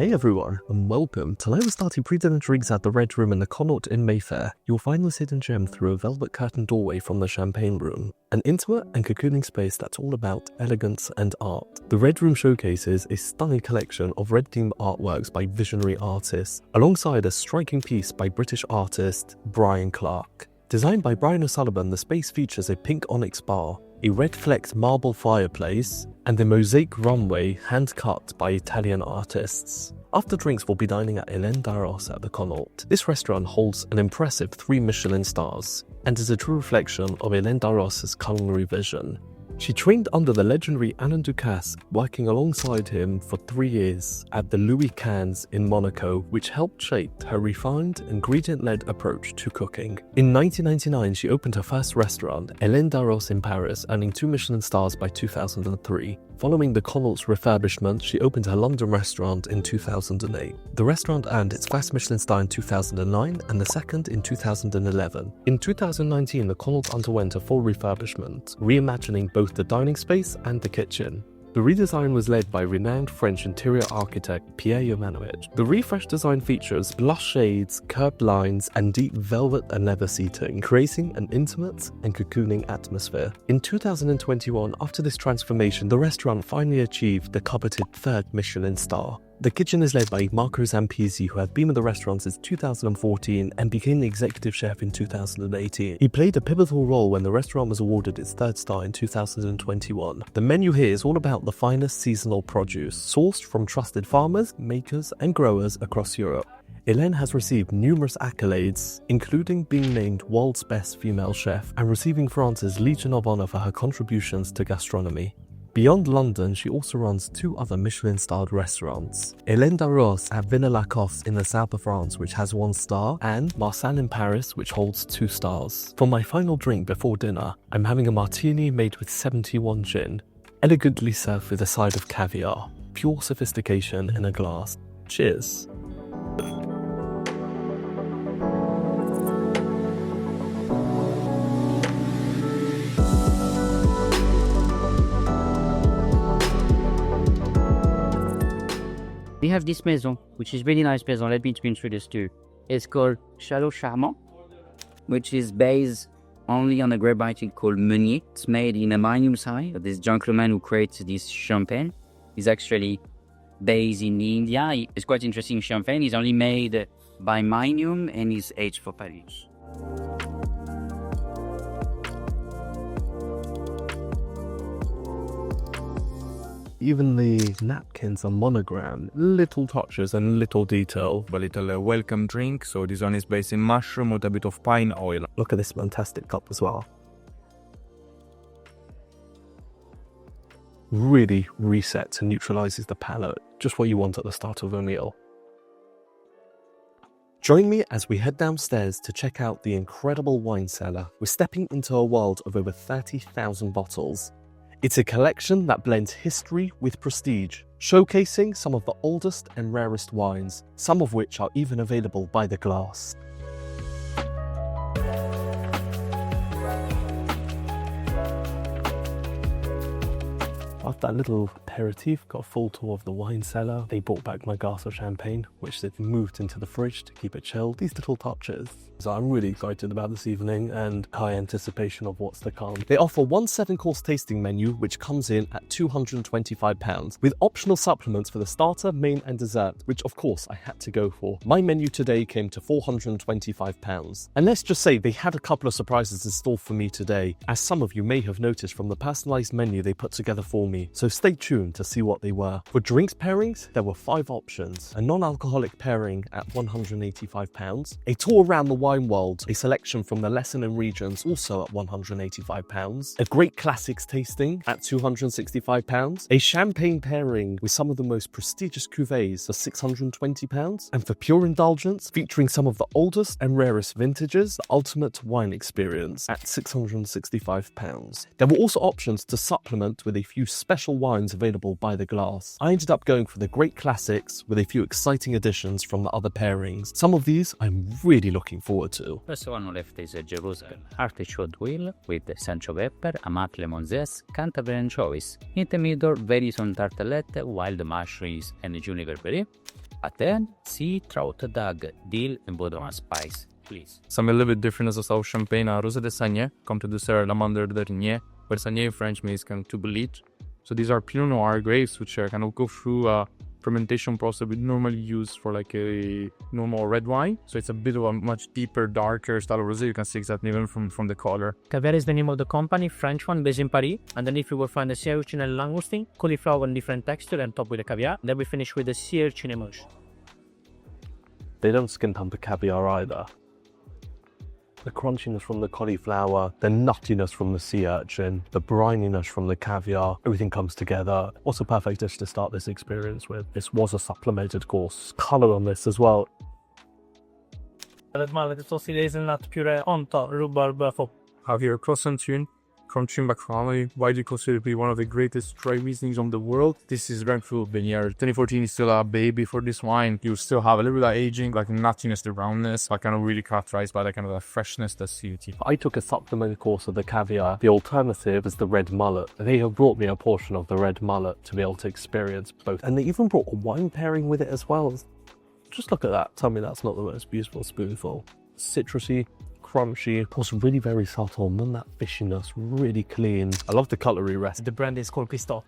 Hey everyone, and welcome. Tonight we're starting pre-dinner drinks at the Red Room in the Connaught in Mayfair. You'll find this hidden gem through a velvet curtain doorway from the champagne room. An intimate and cocooning space that's all about elegance and art. The Red Room showcases a stunning collection of red-themed artworks by visionary artists, alongside a striking piece by British artist Brian Clark. Designed by Brian O'Sullivan, the space features a pink onyx bar, a red-flecked marble fireplace, and a mosaic runway hand-cut by Italian artists. After drinks, we'll be dining at Hélène Darroze at the Connaught. This restaurant holds an impressive 3 Michelin stars, and is a true reflection of Hélène Darroze's culinary vision. She trained under the legendary Alain Ducasse, working alongside him for 3 years at the Louis Quinze in Monaco, which helped shape her refined, ingredient-led approach to cooking. In 1999, she opened her first restaurant, Hélène Darroze in Paris, earning 2 Michelin stars by 2003. Following the Connaught's refurbishment, she opened her London restaurant in 2008. The restaurant earned its first Michelin star in 2009 and the second in 2011. In 2019, the Connaught underwent a full refurbishment, reimagining both the dining space and the kitchen. The redesign was led by renowned French interior architect Pierre Yovanovitch. The refreshed design features blush shades, curved lines, and deep velvet and leather seating, creating an intimate and cocooning atmosphere. In 2021, after this transformation, the restaurant finally achieved the coveted 3rd Michelin star. The kitchen is led by Marco Zampisi, who had been with the restaurant since 2014 and became the executive chef in 2018. He played a pivotal role when the restaurant was awarded its 3rd star in 2021. The menu here is all about the finest seasonal produce, sourced from trusted farmers, makers, and growers across Europe. Hélène has received numerous accolades, including being named World's Best Female Chef and receiving France's Legion of Honor for her contributions to gastronomy. Beyond London, she also runs 2 other Michelin-starred restaurants. Hélène Darroze at Villa-Lacoste in the south of France, which has 1 star, and Marcel in Paris, which holds 2 stars. For my final drink before dinner, I'm having a martini made with 71 gin, elegantly served with a side of caviar. Pure sophistication in a glass. Cheers. We have this maison, which is really nice maison. Let me introduce to you. It's called Chateau Charmant, which is based only on a grape variety called Meunier. It's made in a medium size. This gentleman who creates this champagne is actually based in India. It's quite interesting champagne. It's only made by medium and is aged for Paris. Even the napkins are monogrammed, little touches and little detail. A little welcome drink, so this one is based in mushroom with a bit of pine oil. Look at this fantastic cup as well. Really resets and neutralizes the palate, just what you want at the start of a meal. Join me as we head downstairs to check out the incredible wine cellar. We're stepping into a world of over 30,000 bottles. It's a collection that blends history with prestige, showcasing some of the oldest and rarest wines, some of which are even available by the glass. After that little aperitif, got a full tour of the wine cellar. They brought back my glass of champagne, which they've moved into the fridge to keep it chilled. These little touches. So I'm really excited about this evening and high anticipation of what's to come. They offer one 7-course tasting menu, which comes in at £225, with optional supplements for the starter, main and dessert, which of course I had to go for. My menu today came to £425. And let's just say they had a couple of surprises in store for me today, as some of you may have noticed from the personalized menu they put together for me. So stay tuned to see what they were. For drinks pairings, there were 5 options. A non-alcoholic pairing at £185, a tour around the wine world, a selection from the lesson and regions also at £185, a great classics tasting at £265, a champagne pairing with some of the most prestigious cuvées for £620, and for pure indulgence, featuring some of the oldest and rarest vintages, the ultimate wine experience at £665. There were also options to supplement with a few special wines available by the glass. I ended up going for the great classics with a few exciting additions from the other pairings. Some of these I'm really looking forward to. First one on left is a Jerusalem artichoke wheel with Sancho pepper, amat lemon zest, Canterbury anchovies. In the middle, venison tartelette, wild mushrooms and juniper berry. Pattern, sea, trout, dog, dill, and Bordeaux spice, please. Something a little bit different as a South Champagne, Rosé de Sagné, come to the Cellar, L'Amande de Dernier, where Sagné in French means kind of to bleach. So these are Pinot Noir grapes, which kind of go through a fermentation process we normally use for like a normal red wine. So it's a bit of a much deeper, darker style of rosé. You can see exactly even from the color. Caviar is the name of the company, French one, based in Paris. Underneath you will find the sea urchin and langoustine, cauliflower in different texture, and top with the caviar. Then we finish with the sea urchin emulsion. They don't skin hump the caviar either. The crunchiness from the cauliflower, the nuttiness from the sea urchin, the brininess from the caviar, everything comes together. What's a perfect dish to start this experience with? This was a supplemented course. Colour on this as well. Red mallet saucy hazelnut puree on top, rhubarb for Have here croissant tune, crunchy macaroni, widely considered to be one of the greatest dry Rieslings on the world. This is Grand Cru Vineyard. 2014 is still a baby for this wine. You still have a little bit of aging, like nuttiness, the roundness, but kind of really characterized by that kind of a freshness that's CUT. I took a supplemented course of the caviar. The alternative is the red mullet. They have brought me a portion of the red mullet to be able to experience both. And they even brought a wine pairing with it as well. Just look at that. Tell me that's not the most beautiful spoonful. Citrusy, crunchy, also really very subtle, none of that fishiness, really clean. I love the cutlery rest. the brand is called Christophe.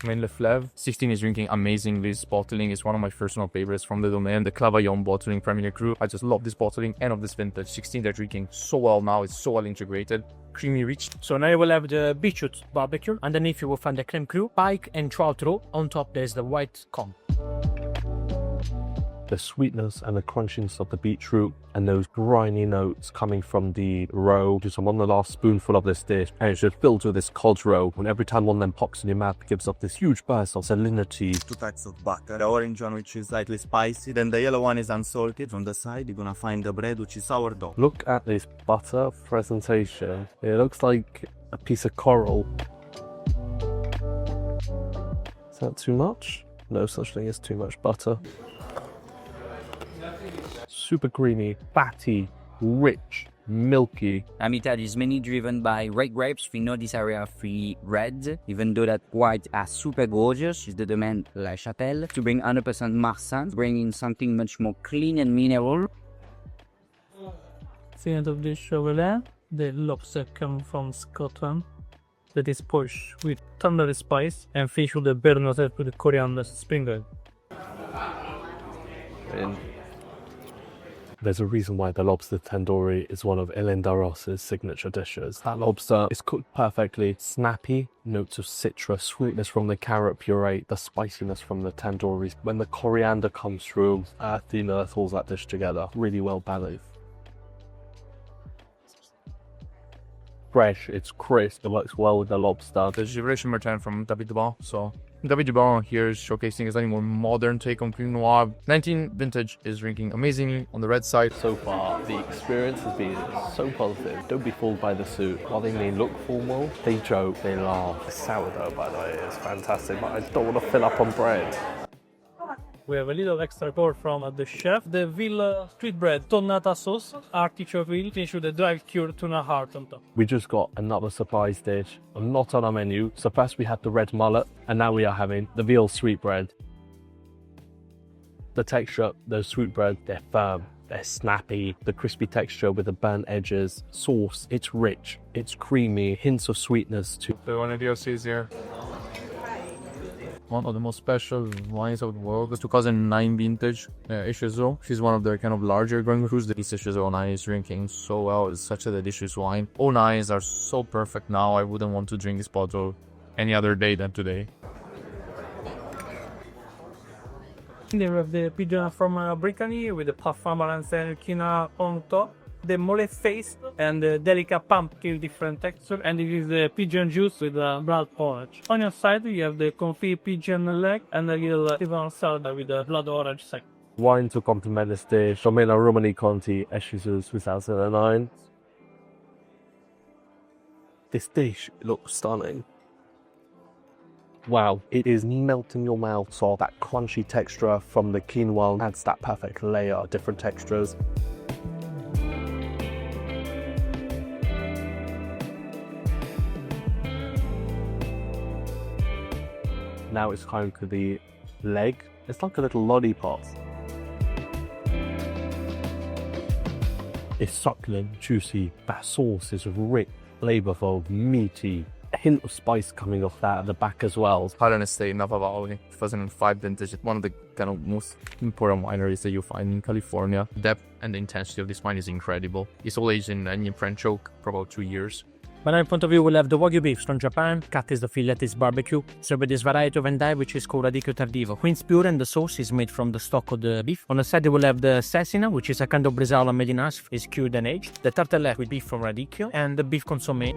Main Leflèvre 16 is drinking amazing. This bottling is one of my personal favorites from the domain, the Clavaillon bottling Premier Cru. I just love this bottling and of this vintage. 16 they're drinking so well now, it's so well integrated, creamy rich. So now you will have the beetroot barbecue. Underneath you will find the creme cru, pike and trout roe. On top there's the white comb. The sweetness and the crunchiness of the beetroot and those briny notes coming from the roe. Just I'm on the last spoonful of this dish and it's just filled with this cod roe. And every time one of them pops in your mouth, it gives up this huge burst of salinity. Two types of butter. The orange one, which is slightly spicy, then the yellow one is unsalted. From the side you're gonna find the bread, which is sourdough. Look at this butter presentation. It looks like a piece of coral. Is that too much? No such thing as too much butter. Super creamy, fatty, rich, milky. Amital is mainly driven by red grapes. We know this area free red, even though that white are super gorgeous. Is the domain La Chapelle to bring 100% Marsanne, bringing something much more clean and mineral. The end of dish over there, the lobster comes from Scotland. That is pushed with tandoori spice and fish with the burnt with the coriander sprinkled. There's a reason why the lobster tandoori is one of Hélène Darroze's signature dishes. That lobster is cooked perfectly, snappy, notes of citrus, sweetness from the carrot puree, the spiciness from the tandoori. When the coriander comes through, earthiness holds that dish together. Really well balanced. Fresh, it's crisp, it works well with the lobster. The Givré Martin from David Dubon. So David Dubon here is showcasing a slightly more modern take on Pinot Noir. 19 vintage is drinking amazingly on the red side. So far, the experience has been so positive. Don't be fooled by the suit. While they may look formal, they joke, they laugh. The sourdough, by the way, is fantastic, but I don't want to fill up on bread. We have a little extra report from the chef. The veal sweetbread tonnata sauce, artichoke veal, finished with a dry cured tuna heart on top. We just got another surprise dish, not on our menu. So first we had the red mullet, and now we are having the veal sweetbread. The texture, those sweetbread, they're firm, they're snappy. The crispy texture with the burnt edges. Sauce, it's rich, it's creamy, hints of sweetness too. The one idea is here. One of the most special wines of the world, the 2009 vintage Echezot. She's one of the kind of larger Grand Crus. This Echezot is drinking so well. It's such a delicious wine. All nines are so perfect now. I wouldn't want to drink this bottle any other day than today. Then we have the pigeon from Brittany with the parfum Balancer quinoa on top. The mole face and the delicate pumpkin different texture, and it is the pigeon juice with blood orange. On your side you have the confit pigeon leg and a little Sylvan salad with the blood orange side. Wine to complement this dish, Domenico Romani Conti Echezot 2009. This dish looks stunning. Wow, it is melting your mouth, so that crunchy texture from the quinoa adds that perfect layer of different textures. Now it's time for the leg. It's like a little lollipop. It's succulent, juicy. That sauce is rich, flavorful, meaty. A hint of spice coming off that at the back as well. Hélène Estate, Napa Valley, 2005 vintage. It's one of the kind of most important wineries that you find in California. The depth and the intensity of this wine is incredible. It's all aged in French oak for about 2 years. But in front of you, we'll have the Wagyu beef from Japan. Cut is the fillet is barbecue. So with this variety of endive, which is called radicchio tardivo. Queen's pure, and the sauce is made from the stock of the beef. On the side, we will have the cecina, which is a kind of bresaola made in us. It's cured and aged. The tartelette with beef from radicchio, and the beef consommé.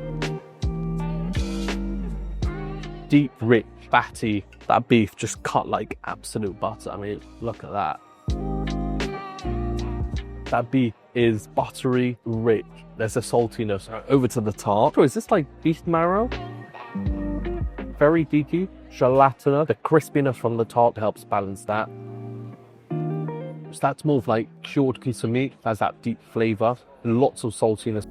Deep, rich, fatty. That beef just cut like absolute butter. I mean, look at that. That beef is buttery, rich. There's a saltiness over to the top. Oh, is this like beef marrow? Very deepy, gelatinous. The crispiness from the top helps balance that. So that's more of like cured piece of meat. Has that deep flavor, lots of saltiness.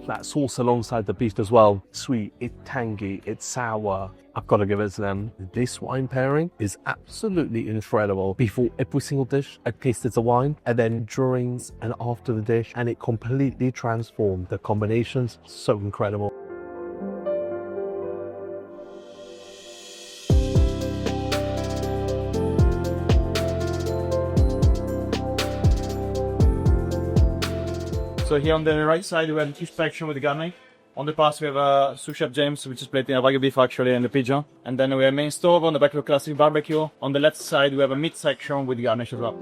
That sauce alongside the beef as well. Sweet, it's tangy, it's sour. I've got to give it to them. This wine pairing is absolutely incredible. Before every single dish, I tasted the wine, and then during and after the dish, and it completely transformed. The combinations, so incredible. So here on the right side, we have the section with the garnish. On the pass, we have sous chef James, which is plating a Wagyu beef actually and the pigeon. And then we have main stove on the back of classic barbecue. On the left side, we have a meat section with garnish as well.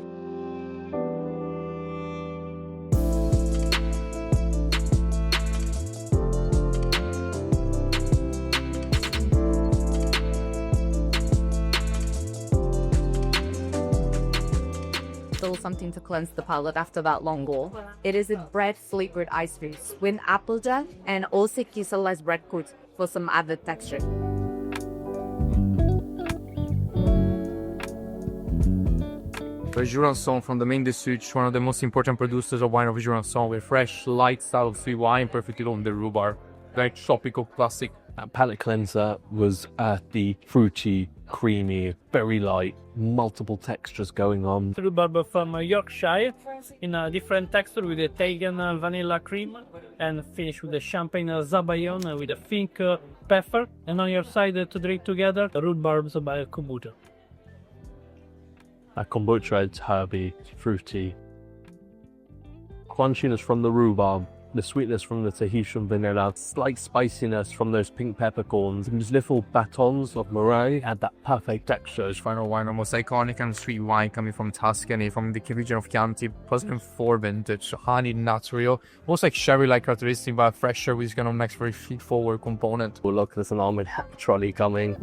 Still something to cleanse the palate after that long haul. It is a bread flavored ice cream with apple jam and also crystallized bread crust for some added texture. The Jurançon from the main district, one of the most important producers of wine of Jurançon, with fresh, light style of sweet wine, perfectly on the rhubarb. Very tropical, classic. That palate cleanser was earthy, fruity, creamy, very light, multiple textures going on. Rhubarb from Yorkshire in a different texture with a Italian vanilla cream, and finish with the champagne zabayon with a pink pepper. And on your side to drink together, rhubarbs by kombucha. That kombucha is herby, fruity. Crunchiness from the rhubarb, the sweetness from the Tahitian vanilla, slight spiciness from those pink peppercorns, and these little batons of meringue add that perfect texture. This final wine, almost iconic and sweet wine coming from Tuscany, from the region of Chianti, 2004 vintage, honey natural, almost like sherry-like characteristic, but fresher, which is going to make very feed-forward component. Oh look, there's an almond hat trolley coming.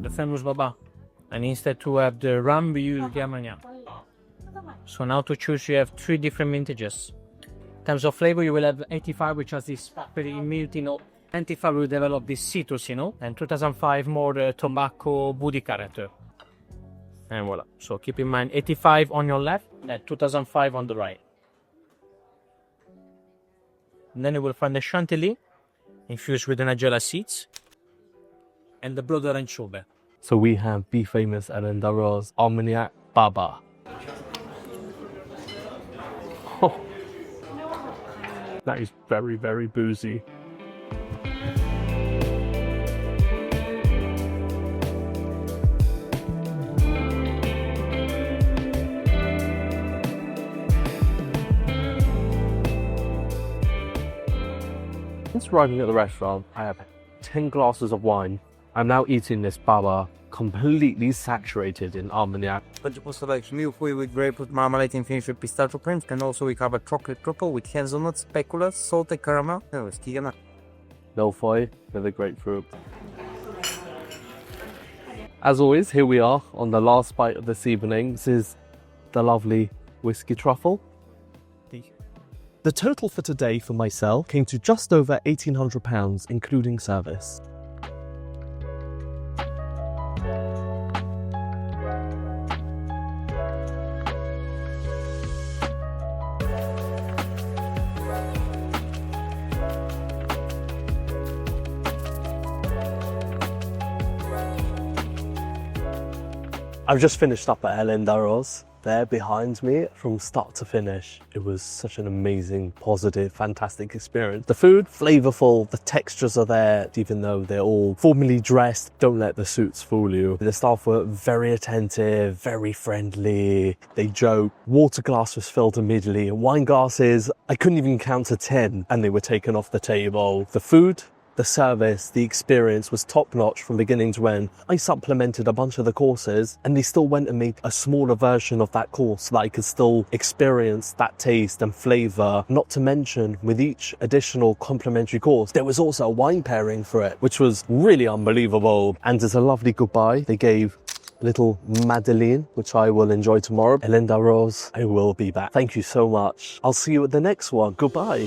The famous baba. And instead to have the rum, we use the Armagnac. So now to choose, you have 3 different vintages. In terms of flavor, you will have 85, which has this very milty note. 95 will develop this citrus, and 2005 more tobacco woody character. And voila. So keep in mind 85 on your left and 2005 on the right. And then you will find the chantilly infused with the nigella seeds and the blood orange sorbet. So we have the famous Hélène Darroze Armagnac Baba. Oh, that is very, very boozy. Since arriving at the restaurant, I have 10 glasses of wine. I'm now eating this baba, completely saturated in Armagnac. Vegetable selection, milk with grapefruit marmalade and finished with pistachio cream. And also we have a chocolate truffle with hazelnut, speculoos, salted caramel. Milfoy with a grapefruit. As always, here we are on the last bite of this evening. This is the lovely whiskey truffle. The total for today for myself came to just over £1,800, including service. I've just finished up at Hélène Darroze. There behind me, from start to finish, it was such an amazing, positive, fantastic experience. The food, flavorful, the textures are there, even though they're all formally dressed. Don't let the suits fool you. The staff were very attentive, very friendly. They joked. Water glass was filled immediately. Wine glasses, I couldn't even count to 10, and they were taken off the table. The food, the service, the experience was top notch from beginning to end. I supplemented a bunch of the courses and they still went and made a smaller version of that course so that I could still experience that taste and flavor. Not to mention, with each additional complimentary course, there was also a wine pairing for it, which was really unbelievable. And as a lovely goodbye, they gave little Madeleine, which I will enjoy tomorrow. Hélène Darroze, I will be back. Thank you so much. I'll see you at the next one. Goodbye.